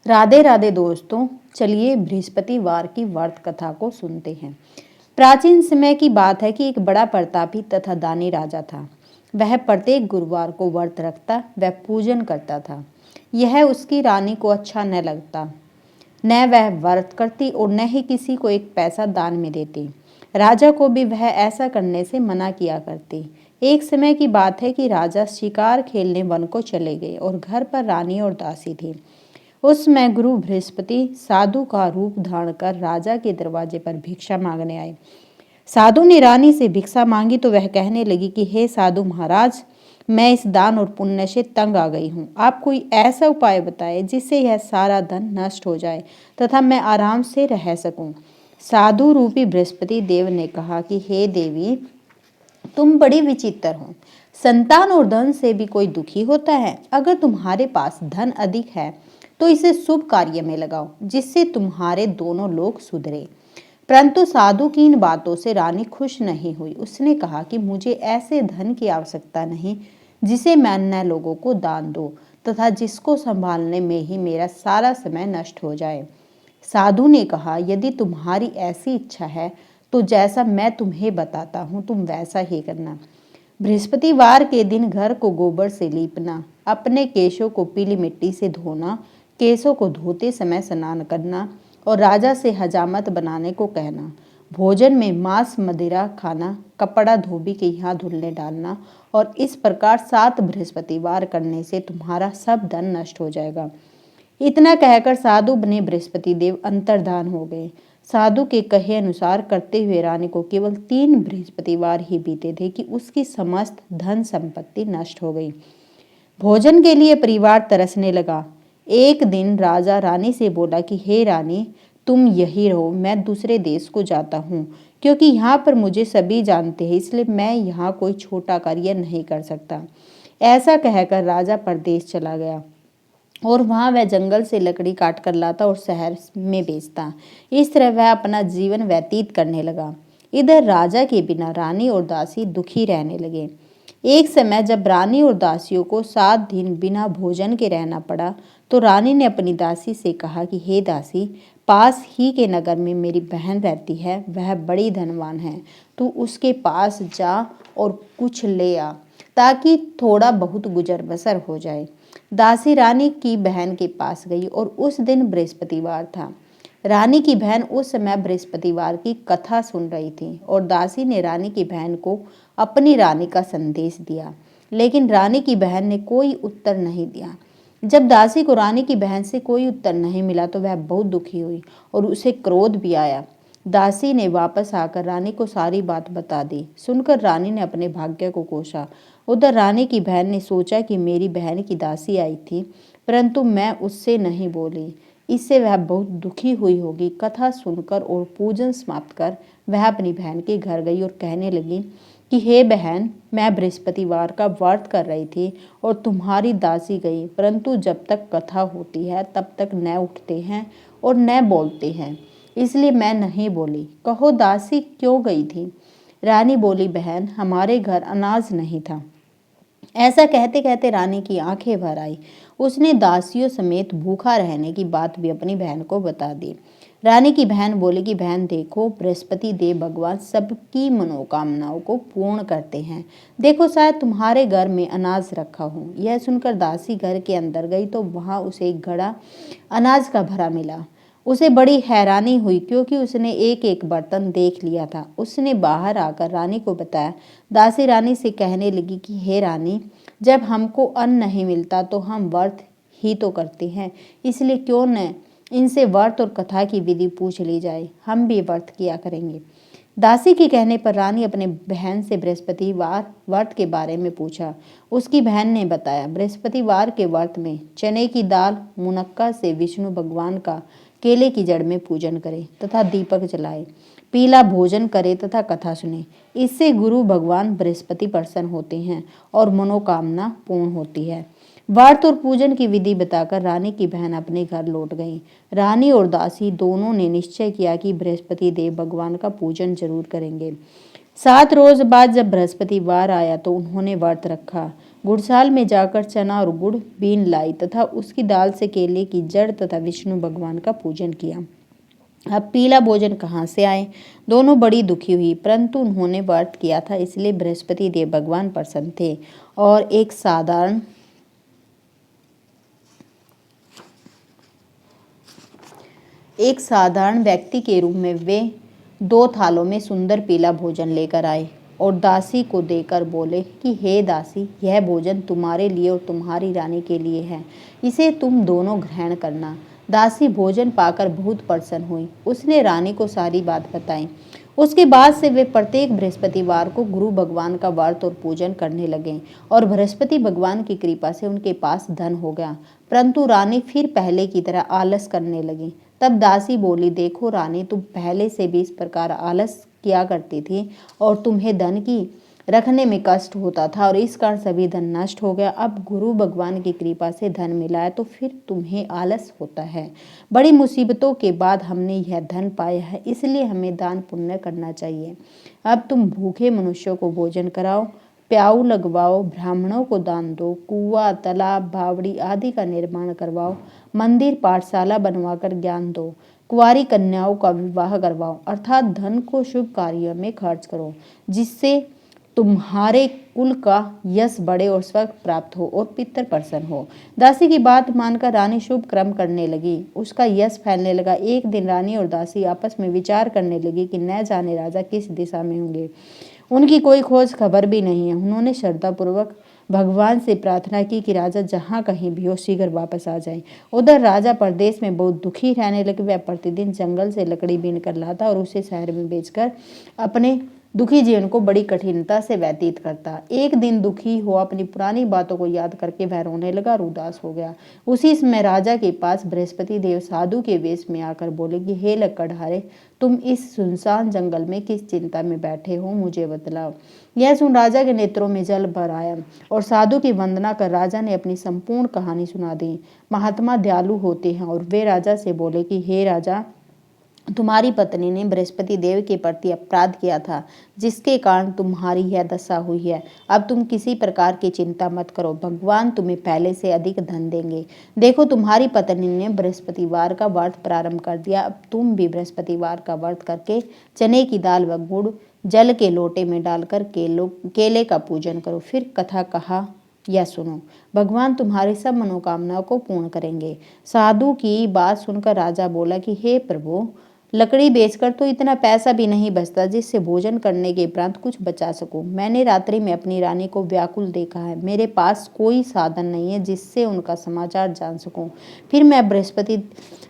राधे राधे दोस्तों, चलिए बृहस्पतिवार की व्रत कथा को सुनते हैं। प्राचीन समय की बात है कि एक बड़ा प्रतापी तथा दानी राजा था। वह प्रत्येक गुरुवार को व्रत रखता व पूजन करता था। यह उसकी रानी को अच्छा न लगता। न वह व्रत करती और न ही किसी को एक पैसा दान में देती। राजा को भी वह ऐसा करने से मना किया करती। एक समय की बात है कि राजा शिकार खेलने वन को चले गए और घर पर रानी और दासी थी। उस समय गुरु बृहस्पति साधु का रूप धारण कर राजा के दरवाजे पर भिक्षा मांगने आए। साधु ने रानी से भिक्षा मांगी तो वह कहने लगी कि हे साधु महाराज, मैं इस दान और पुण्य से तंग आ गई हूँ। आप कोई ऐसा उपाय बताएं जिससे यह सारा धन नष्ट हो जाए तथा मैं आराम से रह सकूं। साधु रूपी बृहस्पति देव ने कहा कि हे देवी, तुम बड़ी विचित्र हो। संतान और धन से भी कोई दुखी होता है? अगर तुम्हारे पास धन अधिक है तो इसे शुभ कार्य में लगाओ, जिससे तुम्हारे दोनों लोग सुधरे। परंतु साधु की इन बातों से रानी खुश नहीं हुई। उसने कहा कि मुझे ऐसे धन की आवश्यकता नहीं जिसे मैं अन्य लोगों को दान दूं तथा जिसको संभालने में ही मेरा सारा समय नष्ट हो जाए। साधु ने कहा, यदि तुम्हारी ऐसी इच्छा है तो जैसा मैं तुम्हें बताता हूँ तुम वैसा ही करना। बृहस्पतिवार के दिन घर को गोबर से लीपना, अपने केशों को पीली मिट्टी से धोना, केशों को धोते समय स्नान करना और राजा से हजामत बनाने को कहना। भोजन में मांस मदिरा खाना, कपड़ा धोबी के यहाँ धुलने डालना और इस प्रकार 7 बृहस्पतिवार करने से तुम्हारा सब धन नष्ट हो जाएगा। इतना कहकर साधु बने बृहस्पति देव अंतर्धान हो गए। साधु के कहे अनुसार करते हुए रानी को केवल 3 बृहस्पतिवार ही बीते थे कि उसकी समस्त धन संपत्ति नष्ट हो गई। भोजन के लिए परिवार तरसने लगा। एक दिन राजा रानी से बोला कि हे रानी, तुम यही रहो, मैं दूसरे देश को जाता हूँ, क्योंकि यहाँ पर मुझे सभी जानते हैं, इसलिए मैं यहाँ कोई छोटा कार्य नहीं कर सकता। ऐसा कहकर राजा परदेश चला गया और वहां वह जंगल से लकड़ी काट कर लाता और शहर में बेचता। इस तरह वह अपना जीवन व्यतीत करने लगा। इधर राजा के बिना रानी और दासी दुखी रहने लगे। एक समय जब रानी और दासियों को 7 दिन बिना भोजन के रहना पड़ा तो रानी ने अपनी दासी से कहा कि हे दासी, पास ही के नगर में मेरी बहन रहती है, वह बड़ी धनवान है। तू उसके पास जा और कुछ ले आ, ताकि थोड़ा बहुत गुजर बसर हो जाए। दासी रानी की बहन के पास गई और उस दिन बृहस्पतिवार था। रानी की बहन उस समय बृहस्पतिवार की कथा सुन रही थी और दासी ने रानी की बहन को अपनी रानी का संदेश दिया, लेकिन रानी की बहन ने कोई उत्तर नहीं दिया। जब दासी को रानी की बहन से कोई उत्तर नहीं मिला तो वह बहुत दुखी हुई और उसे क्रोध भी आया। दासी ने वापस आकर रानी को सारी बात बता दी। सुनकर रानी ने अपने भाग्य को कोसा। उधर रानी की बहन ने सोचा कि मेरी बहन की दासी आई थी, परंतु मैं उससे नहीं बोली, इससे वह बहुत दुखी हुई होगी। कथा सुनकर और पूजन समाप्त कर वह अपनी बहन के घर गई और कहने लगी कि हे बहन, मैं बृहस्पतिवार का व्रत कर रही थी और तुम्हारी दासी गई, परंतु जब तक कथा होती है तब तक न उठते हैं और न बोलते हैं, इसलिए मैं नहीं बोली। कहो दासी क्यों गई थी? रानी बोली, बहन, हमारे घर अनाज नहीं था। ऐसा कहते कहते रानी की आंखें भर आई। उसने दासियों समेत भूखा रहने की बात भी अपनी बहन को बता दी। रानी की बहन बोली कि बहन देखो, बृहस्पति देव भगवान सबकी मनोकामनाओं को पूर्ण करते हैं। देखो, शायद तुम्हारे घर में अनाज रखा हो। यह सुनकर दासी घर के अंदर गई तो वहां उसे एक घड़ा अनाज का भरा मिला। उसे बड़ी हैरानी हुई क्योंकि उसने एक एक बर्तन देख लिया था। उसने बाहर आकर रानी को बताया। दासी रानी से कहने लगी कि हे रानी, जब हमको अन्न नहीं मिलता तो हम व्रत ही तो करते हैं, इसलिए क्यों न इनसे व्रत और कथा की विधि पूछ ली जाए, हम भी व्रत किया करेंगे। दासी के कहने पर रानी अपने बहन से बृहस्पतिवार व्रत के बारे में पूछा। उसकी बहन ने बताया, बृहस्पतिवार के व्रत में चने की दाल मुनक्का से विष्णु भगवान का केले की जड़ में पूजन करे तथा दीपक जलाए, पीला भोजन करे तथा कथा सुने। इससे गुरु भगवान बृहस्पति प्रसन्न होते हैं और मनोकामना पूर्ण होती है। व्रत और पूजन की विधि बताकर रानी की बहन अपने घर लौट गई। रानी और दासी दोनों ने निश्चय किया कि बृहस्पति देव भगवान का पूजन जरूर करेंगे। 7 रोज बाद जब बृहस्पतिवार आया तो उन्होंने व्रत रखा। गुड़साल में जाकर चना और गुड़ बीन लाई तथा उसकी दाल से केले की जड़ तथा विष्णु भगवान का पूजन किया। अब पीला भोजन कहाँ से आए? दोनों बड़ी दुखी हुई, परंतु उन्होंने व्रत किया था इसलिए बृहस्पति देव भगवान प्रसन्न थे और एक साधारण व्यक्ति के रूप में वे 2 थालों में सुंदर पीला भोजन लेकर आए और दासी को देकर बोले कि हे दासी, यह भोजन तुम्हारे लिए और तुम्हारी रानी के लिए है, इसे तुम दोनों ग्रहण करना। दासी भोजन पाकर बहुत प्रसन्न हुई। उसने रानी को सारी बात बताई। उसके बाद से वे प्रत्येक बृहस्पतिवार को गुरु भगवान का व्रत और पूजन करने लगे और बृहस्पति भगवान की कृपा से उनके पास धन हो गया। परंतु रानी फिर पहले की तरह आलस करने लगी। तब दासी बोली, देखो रानी, तुम पहले से भी इस प्रकार आलस किया करती थी और तुम्हें धन की रखने में कष्ट होता था और इस कारण सभी धन नष्ट हो गया। अब गुरु भगवान की कृपा से धन मिला है तो फिर तुम्हें आलस होता है। बड़ी मुसीबतों के बाद हमने यह धन पाया है, इसलिए हमें दान पुण्य करना चाहिए। अब तुम भूखे मनुष्यों को भोजन कराओ, प्याऊ लगवाओ, ब्राह्मणों को दान दो, कुआं, तालाब, बावड़ी आदि का निर्माण करवाओ, मंदिर पाठशाला बनवाकर ज्ञान दो, कुंवारी कन्याओं का विवाह करवाओ, अर्थात धन को शुभ कार्यों में खर्च करो, जिससे तुम्हारे कुल का यश बढ़े और स्वर्ग प्राप्त हो और पितर प्रसन्न हो। दासी की बात मानकर रानी शुभ कर्म करने लगी। उसका यश फैलने लगा। एक दिन रानी और दासी आपस में विचार करने लगी कि न जाने राजा किस दिशा में होंगे। उनकी कोई खोज खबर भी नहीं है। उन्होंने श्रद्धापूर्वक भगवान से प्रार्थना की कि राजा जहाँ कहीं भी हो शीघ्र वापस आ जाए। उधर राजा प्रदेश में बहुत दुखी रहने लगे। वह प्रतिदिन जंगल से लकड़ी बीन कर लाता और उसे शहर में बेचकर अपने दुखी जीवन को बड़ी कठिनता से व्यतीत करता। एक दिन दुखी हो अपनी पुरानी बातों को याद करके वह रोने लगा और उदास हो गया। उसी समय राजा के पास बृहस्पति देव साधु के वेश में आकर बोले कि हे लकड़हारे, तुम इस सुनसान जंगल में किस चिंता में बैठे हो, मुझे बतलाओ। यह सुन राजा के नेत्रों में जल भर आया और साधु की वंदना कर राजा ने अपनी संपूर्ण कहानी सुना दी। महात्मा दयालु होते हैं और वे राजा से बोले कि हे राजा, तुम्हारी पत्नी ने बृहस्पति देव के प्रति अपराध किया था, जिसके कारण तुम्हारी यह दशा हुई है। अब तुम किसी प्रकार की चिंता मत करो, भगवान तुम्हें पहले से अधिक धन देंगे। देखो, तुम्हारी पत्नी ने बृहस्पतिवार का व्रत प्रारंभ कर दिया। अब तुम भी बृहस्पतिवार का व्रत करके चने की दाल व गुड़ जल के लोटे में डालकर केले का पूजन करो। फिर कथा कहा या सुनो, भगवान तुम्हारी सब मनोकामनाओं को पूर्ण करेंगे। साधु की बात सुनकर राजा बोला कि हे प्रभु, लकड़ी बेचकर तो इतना पैसा भी नहीं बचता जिससे भोजन करने के उपरांत कुछ बचा सकूं। मैंने रात्रि में अपनी रानी को व्याकुल देखा है। मेरे पास कोई साधन नहीं है जिससे उनका समाचार जान सकूं। फिर मैं बृहस्पति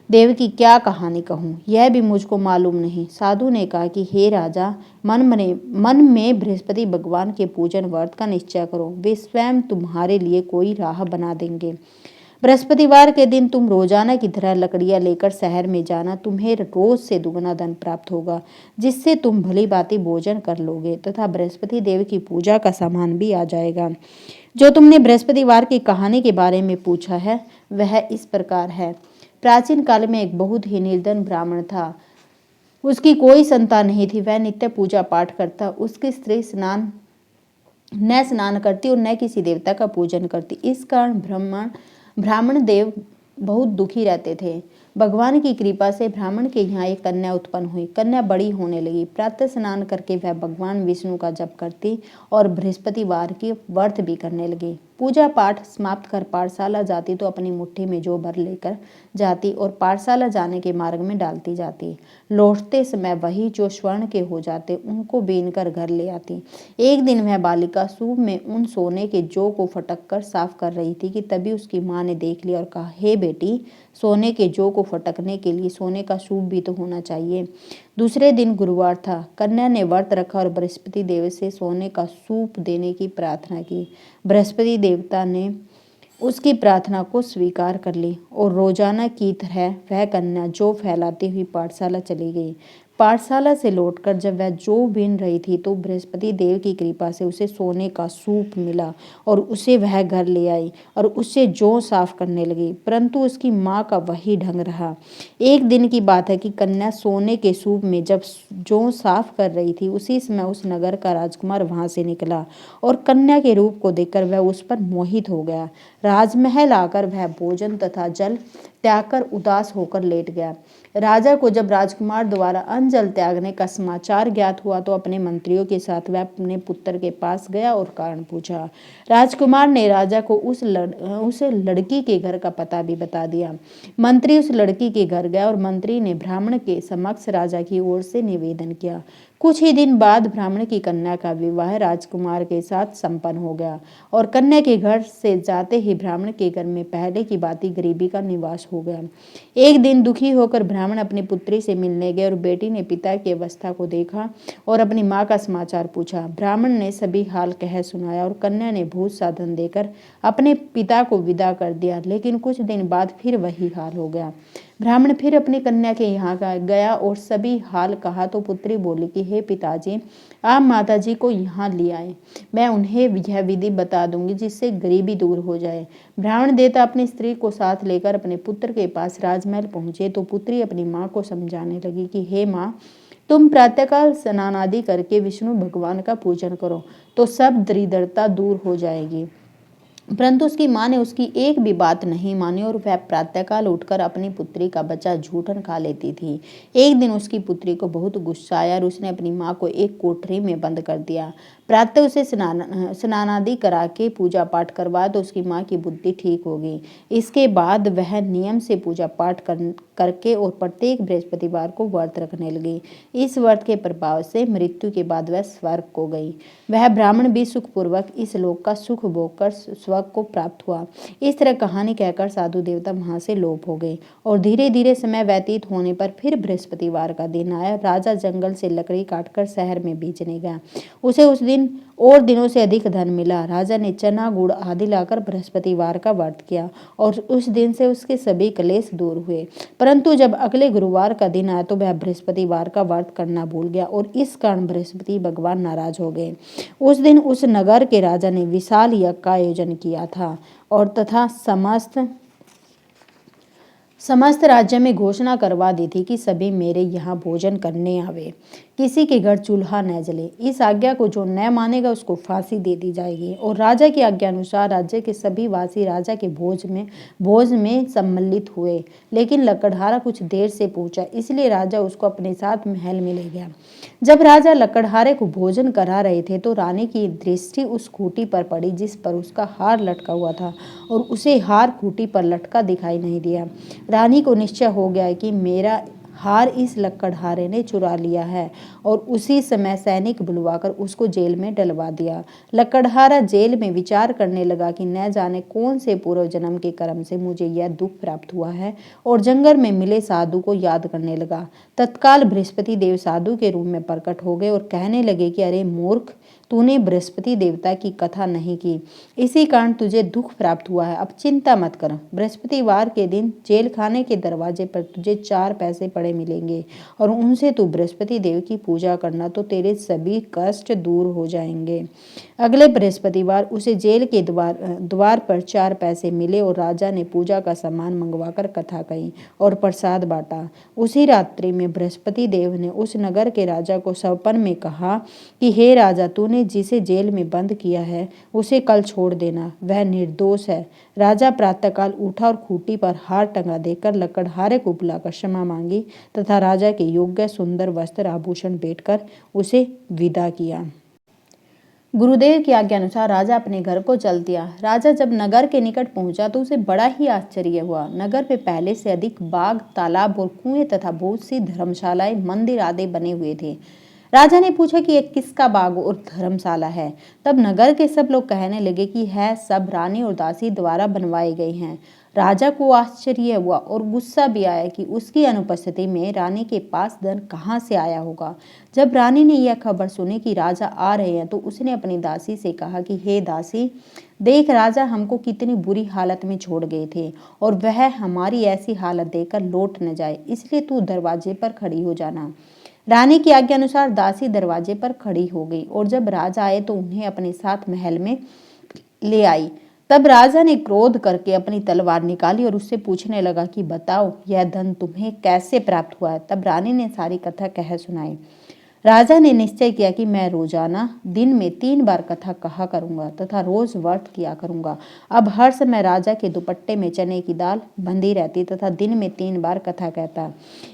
देव की क्या कहानी कहूँ, यह भी मुझको मालूम नहीं। साधु ने कहा कि हे राजा, मन में बृहस्पति भगवान के पूजन व्रत का निश्चय करो, वे स्वयं तुम्हारे लिए कोई राह बना देंगे। बृहस्पतिवार के दिन तुम रोजाना की तरह लकड़ियां लेकर शहर में जाना। तुम्हें रोज से दुगना धन प्राप्त होगा, जिससे तुम भली भांति भोजन कर लोगे तथा बृहस्पति देव की पूजा का सामान भी आ जाएगा। जो तुमने बृहस्पतिवार की कहानी के बारे में पूछा है वह इस प्रकार है। प्राचीन काल में एक बहुत ही निर्धन ब्राह्मण था। उसकी कोई संतान नहीं थी। वह नित्य पूजा पाठ करता। उसकी स्त्री न स्नान करती और न किसी देवता का पूजन करती। इस कारण ब्राह्मण देव बहुत दुखी रहते थे। भगवान की कृपा से ब्राह्मण के यहाँ एक कन्या उत्पन्न हुई। कन्या बड़ी होने लगी। प्रातः स्नान करके वह भगवान विष्णु का जप करती और बृहस्पतिवार की व्रत भी करने लगी। पूजा पाठ समाप्त कर पाठशाला जाती तो अपनी मुट्ठी में जौ भर लेकर जाती और पाठशाला जाने के मार्ग में डालती जाती। लौटते समय वही जो स्वर्ण के हो जाते उनको बीनकर घर ले आती। एक दिन वह बालिका सूप में उन सोने के जौ को फटक कर साफ कर रही थी कि तभी उसकी माँ ने देख लिया और कहा, हे बेटी, सोने के जौ को फटकने के लिए सोने का सूप भी तो होना चाहिए। दूसरे दिन गुरुवार था। कन्या ने व्रत रखा और बृहस्पति देव से सोने का सूप देने की प्रार्थना की। बृहस्पति देवता ने उसकी प्रार्थना को स्वीकार कर ली और रोजाना की तरह वह कन्या जौ फैलाती हुई पाठशाला चली गई। पाठशाला से लौटकर जब वह जौ बीन रही थी तो बृहस्पति देव की कृपा से उसे सोने का सूप मिला और उसे वह घर ले आई और उससे जौ साफ करने लगी, परंतु उसकी माँ का वही ढंग रहा। एक दिन की बात है कि कन्या सोने के सूप में जब जौ साफ कर रही थी, उसी समय उस नगर का राजकुमार वहां से निकला और कन्या के रूप को देखकर वह उस पर मोहित हो गया। राजमहल आकर वह भोजन तथा जल त्याग कर उदास होकर लेट गया। राजा को जब राजकुमार द्वारा अन्न जल त्यागने का समाचार ज्ञात हुआ तो अपने मंत्रियों के साथ वह अपने पुत्र के पास गया और कारण पूछा। राजकुमार ने राजा को उस लड़की के घर का पता भी बता दिया। मंत्री उस लड़की के घर गया और मंत्री ने ब्राह्मण के समक्ष राजा की ओर से निवेदन किया। कुछ ही दिन बाद ब्राह्मण की कन्या का विवाह राजकुमार के साथ संपन्न हो गया और कन्या के घर से जाते ही ब्राह्मण के घर में पहले की भांति गरीबी का निवास हो गया। एक दिन दुखी होकर ब्राह्मण अपनी पुत्री से मिलने गए और बेटी ने पिता की अवस्था को देखा और अपनी माँ का समाचार पूछा। ब्राह्मण ने सभी हाल कह सुनाया और कन्या ने भूत साधन देकर अपने पिता को विदा कर दिया, लेकिन कुछ दिन बाद फिर वही हाल हो गया। ब्राह्मण फिर अपनी कन्या के यहाँ गया और सभी हाल कहा तो पुत्री बोली कि हे पिताजी, आप माताजी को यहाँ ले आए, मैं उन्हें यह विधि बता दूंगी जिससे गरीबी दूर हो जाए। ब्राह्मण देवता अपनी स्त्री को साथ लेकर अपने पुत्र के पास राजमहल पहुंचे तो पुत्री अपनी माँ को समझाने लगी कि हे माँ, तुम प्रातःकाल स्नान आदि करके विष्णु भगवान का पूजन करो तो सब दरिद्रता दूर हो जाएगी। परंतु उसकी माँ ने उसकी एक भी बात नहीं मानी और वह प्रातःकाल उठकर अपनी पुत्री का बच्चा झूठन खा लेती थी। एक दिन उसकी पुत्री को बहुत गुस्सा आया और उसने अपनी माँ को एक कोठरी में बंद कर दिया। प्रातः उसे स्नान आदि करा के पूजा पाठ करवा तो उसकी माँ की बुद्धि ठीक हो गई। इसके बाद वह नियम से पूजा पाठ करके और प्रत्येक बृहस्पतिवार को व्रत रखने लगी। इस व्रत के प्रभाव से मृत्यु के बाद वह स्वर्ग को गई। वह ब्राह्मण भी सुखपूर्वक इस लोक का सुख भोग कर स्वर्ग को प्राप्त हुआ। इस तरह कहानी कहकर साधु देवता वहां से लोप हो गए और धीरे धीरे समय व्यतीत होने पर फिर बृहस्पतिवार का दिन आया। राजा जंगल से लकड़ी काटकर शहर में बेचने गया। उसे उस दिन और दिनों से अधिक धन मिला। राजा ने चना गुड़ आदि लाकर बृहस्पतिवार का व्रत किया और उस दिन से उसके सभी क्लेश दूर हुए। परंतु जब अगले गुरुवार का दिन आया तो वह बृहस्पतिवार का व्रत करना भूल गया और इस कारण बृहस्पति भगवान नाराज हो गए। उस दिन उस नगर के राजा ने विशाल यज्ञ का आयोजन किया था और तथा समस्त राज्य में घोषणा करवा दी थी कि सभी मेरे यहाँ भोजन करने आवे, किसी के घर चूल्हा न जले। इस आज्ञा को जो न मानेगा उसको फांसी दे दी जाएगी। और राजा की आज्ञा अनुसार राज्य के सभी वासी राजा के भोज में सम्मिलित हुए, लेकिन लकड़हारा कुछ देर से पहुंचा, इसलिए राजा उसको अपने साथ महल में ले गया। जब राजा लकड़हारे को भोजन करा रहे थे तो रानी की दृष्टि उस खूंटी पर पड़ी जिस पर उसका हार लटका हुआ था और उसे हार खूंटी पर लटका दिखाई नहीं दिया। रानी को निश्चय हो गया कि मेरा हार इस लकड़हारे ने चुरा लिया है और उसी समय सैनिक बुलवाकर उसको जेल में डलवा दिया। लकड़हारा जेल में विचार करने लगा कि न जाने कौन से पूर्व जन्म के कर्म से मुझे यह दुख प्राप्त हुआ है और जंगल में मिले साधु को याद करने लगा। तत्काल बृहस्पति देव साधु के रूप में प्रकट हो गए और कहने लगे कि अरे मूर्ख, तूने बृहस्पति देवता की कथा नहीं की, इसी कारण तुझे दुख प्राप्त हुआ है। अब चिंता मत कर, बृहस्पतिवार के दिन जेल खाने के दरवाजे पर तुझे 4 पैसे पड़े मिलेंगे और उनसे तू बृहस्पति देव की पूजा करना तो तेरे सभी कष्ट दूर हो जाएंगे। अगले बृहस्पतिवार उसे जेल के द्वार पर 4 पैसे मिले और राजा ने पूजा का सामान मंगवाकर कथा कही और प्रसाद बांटा। उसी रात्रि में बृहस्पति देव ने उस नगर के राजा को सपन में कहा कि हे राजा, तूने जिसे जेल में बंद किया है उसे कल छोड़ देना, वह निर्दोष है। राजा प्रातःकाल उठा और खूंटी पर हार टंगा देकर लकड़हारे को बुलाकर क्षमा मांगी तथा राजा के योग्य सुंदर वस्त्र आभूषण भेंटकर उसे विदा किया। गुरुदेव की आज्ञा अनुसार राजा अपने घर को चल दिया। राजा जब नगर के निकट पहुंचा तो उसे बड़ा ही आश्चर्य हुआ। नगर में पहले से अधिक बाग, तालाब और कुएं तथा बहुत सी धर्मशालाएं, मंदिर आदि बने हुए थे। राजा ने पूछा कि यह किसका बाग और धर्मशाला है। तब नगर के सब लोग कहने लगे कि यह सब रानी और दासी द्वारा बनवाए गए हैं। राजा को आश्चर्य हुआ और गुस्सा भी आया कि उसकी अनुपस्थिति में रानी के पास धन कहाँ से आया होगा। जब रानी ने यह खबर सुनी कि राजा आ रहे हैं तो उसने अपनी दासी से कहा कि हे दासी, देख राजा हमको कितनी बुरी हालत में छोड़ गए थे और वह हमारी ऐसी हालत देखकर लौट न जाए, इसलिए तू दरवाजे पर खड़ी हो जाना। रानी की आज्ञा अनुसार दासी दरवाजे पर खड़ी हो गई और जब राजा आए तो उन्हें अपने साथ महल में ले आई। तब राजा ने क्रोध करके अपनी तलवार निकाली और उससे पूछने लगा कि बताओ, यह धन तुम्हें कैसे प्राप्त हुआ है। तब रानी ने सारी कथा कह सुनाई। राजा ने निश्चय किया कि मैं रोजाना दिन में 3 बार कथा कहा करूंगा तथा रोज व्रत किया करूंगा। अब हर समय राजा के दुपट्टे में चने की दाल बंधी रहती तथा दिन में 3 बार कथा कहता।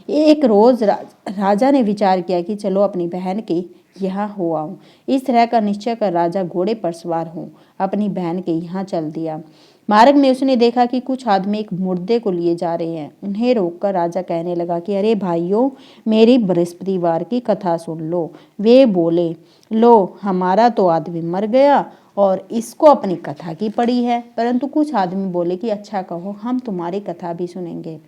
एक रोज राजा ने विचार किया कि चलो अपनी बहन के यहाँ हो आऊं। इस तरह का निश्चय कर राजा घोड़े पर सवार हो अपनी बहन के यहाँ चल दिया। मार्ग में उसने देखा कि कुछ आदमी एक मुर्दे को लिए जा रहे हैं। उन्हें रोककर राजा कहने लगा कि अरे भाइयों, मेरी बृहस्पतिवार की कथा सुन लो। वे बोले, लो हमारा तो आदमी मर गया और इसको अपनी कथा की पड़ी है। परंतु कुछ आदमी बोले कि अच्छा कहो, हम तुम्हारी कथा भी सुनेंगे।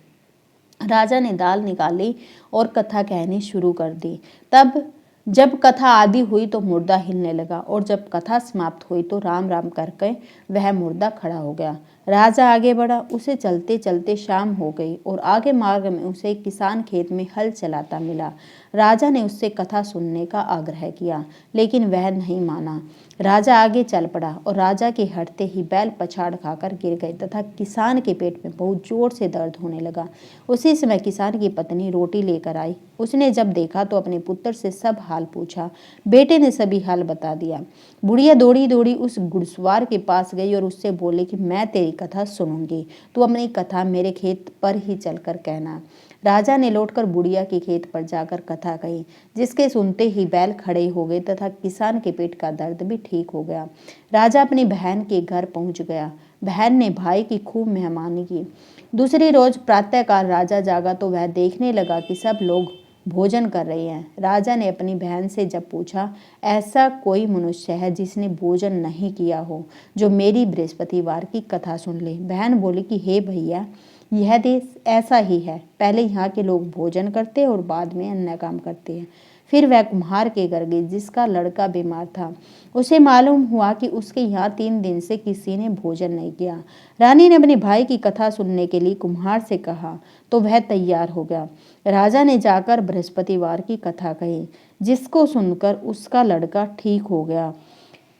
राजा ने दाल निकाली और कथा कहनी शुरू कर दी। तब जब कथा आदि हुई तो मुर्दा हिलने लगा और जब कथा समाप्त हुई तो राम राम करके वह मुर्दा खड़ा हो गया। राजा आगे बढ़ा। उसे चलते चलते शाम हो गई और आगे मार्ग में उसे एक किसान खेत में हल चलाता मिला। राजा ने उससे कथा सुनने का आग्रह किया, लेकिन वह नहीं माना। राजा आगे चल पड़ा और राजा के हटते ही बैल पछाड़ खाकर गिर गए तथा किसान के पेट में बहुत जोर से दर्द होने लगा। उसी समय किसान की पत्नी रोटी लेकर आई। उसने जब देखा तो अपने पुत्र से सब हाल पूछा। बेटे ने सभी हाल बता दिया। बुढ़िया दौड़ी दौड़ी उस घुड़सवार के पास गई और उससे बोली कि मैं तेरी कथा सुनूंगी, तू अपनी कथा मेरे खेत पर ही चलकर कहना। राजा ने लौटकर बुढ़िया के खेत पर जाकर कथा कही, जिसके सुनते ही बैल खड़े हो गए तथा किसान के पेट का दर्द भी ठीक हो गया। राजा अपनी बहन के घर पहुंच गया। बहन ने भाई की खूब मेहमानी की। दूसरी रोज प्रातःकाल राजा जागा तो वह देखने लगा कि सब लोग भोजन कर रहे हैं। राजा ने अपनी बहन से जब पूछा, ऐसा कोई मनुष्य है जिसने भोजन नहीं किया हो, जो मेरी बृहस्पतिवार की कथा सुन ले। बहन बोली कि हे भैया, यह देश ऐसा ही है। पहले यहाँ के लोग भोजन करते और बाद में अन्य काम करते हैं। फिर वह कुम्हार के घर गई जिसका लड़का बीमार था। उसे मालूम हुआ कि उसके यहाँ 3 दिन से किसी ने भोजन नहीं किया। रानी ने अपने भाई की कथा सुनने के लिए कुम्हार से कहा तो वह तैयार हो गया। राजा ने जाकर बृहस्पतिवार की कथा कही, जिसको सुनकर उसका लड़का ठीक हो गया।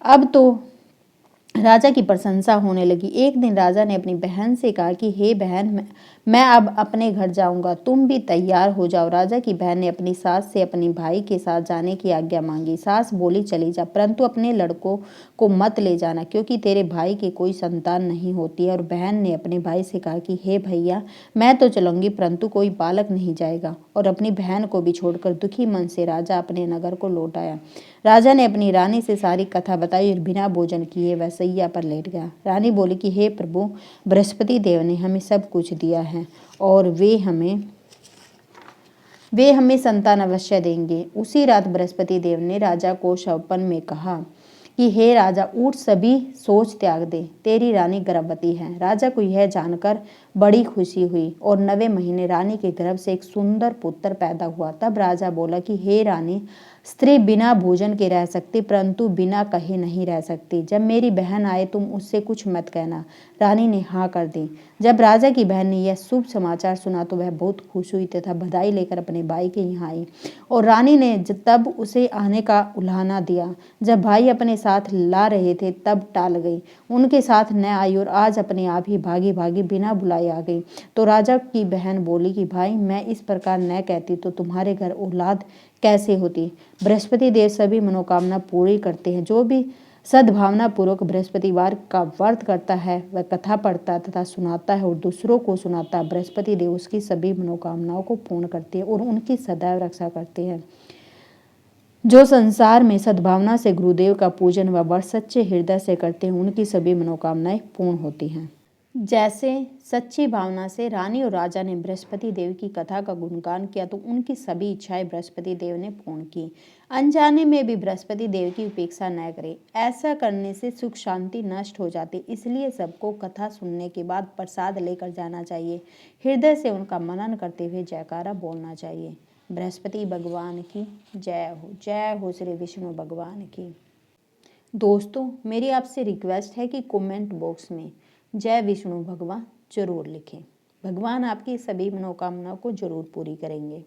अब तो राजा की प्रशंसा होने लगी। एक दिन राजा ने अपनी बहन से कहा कि हे बहन, मैं अब अपने घर जाऊंगा, तुम भी तैयार हो जाओ। राजा की बहन ने अपनी सास से अपनी भाई के साथ जाने की आज्ञा मांगी। सास बोली चली जा, परंतु अपने लड़कों को मत ले जाना, क्योंकि तेरे भाई की कोई संतान नहीं होती है। और बहन ने अपने भाई से कहा कि हे भैया, मैं तो चलूंगी परंतु कोई बालक नहीं जाएगा। और अपनी बहन को भी छोड़कर दुखी मन से राजा अपने नगर को लौट आया। राजा ने अपनी रानी से सारी कथा बताई और बिना भोजन किए वह सैया पर लेट गया। रानी बोली कि हे प्रभु, बृहस्पति देव ने हमें सब कुछ दिया है और वे हमें संतान अवश्य देंगे। उसी रात बृहस्पति देव ने राजा को स्वप्न में कहा कि हे राजा, उठ, सभी सोच त्याग दे, तेरी रानी गर्भवती है। राजा को यह जानकर बड़ी खुशी हुई और 9वें महीने रानी के गर्भ से एक सुंदर पुत्र पैदा हुआ। तब राजा बोला कि हे रानी, स्त्री बिना भोजन के रह सकती, परंतु बिना कहे नहीं रह सकती। जब मेरी बहन आए तुम उससे कुछ मत कहना। रानी ने हाँ कर दी। जब राजा की बहन ने यह शुभ समाचार सुना तो वह बहुत खुश हुई तथा बधाई लेकर अपने भाई के यहाँ आई और रानी ने तब उसे आने का उलाहना दिया। जब भाई अपने साथ ला रहे थे तब टाल गई, उनके साथ न आई और आज अपने आप ही भागी भागी बिना बुलाए आ गई। तो राजा की बहन बोली कि भाई, मैं इस प्रकार न कहती तो तुम्हारे घर औलाद कैसे होती। बृहस्पति देव सभी मनोकामना पूरी करते हैं। जो भी सद्भावना पूर्वक बृहस्पतिवार का व्रत करता है, वह कथा पढ़ता तथा सुनाता है और दूसरों को सुनाता है, बृहस्पति देव उसकी सभी मनोकामनाओं को पूर्ण करते हैं और उनकी सदैव रक्षा करते हैं। जो संसार में सद्भावना से गुरुदेव का पूजन व व्रत सच्चे हृदय से करते हैं, उनकी सभी मनोकामनाएं पूर्ण होती हैं। जैसे सच्ची भावना से रानी और राजा ने बृहस्पति देव की कथा का गुणगान किया तो उनकी सभी इच्छाएं बृहस्पति देव ने पूर्ण की। अनजाने में भी बृहस्पति देव की उपेक्षा न करें, ऐसा करने से सुख शांति नष्ट हो जाती। इसलिए सबको कथा सुनने के बाद प्रसाद लेकर जाना चाहिए। हृदय से उनका मनन करते हुए जयकारा बोलना चाहिए। बृहस्पति भगवान की जय हो श्री विष्णु भगवान की। दोस्तों, मेरी आपसे रिक्वेस्ट है कि कमेंट बॉक्स में जय विष्णु भगवान जरूर लिखें। भगवान आपकी सभी मनोकामनाओं को जरूर पूरी करेंगे।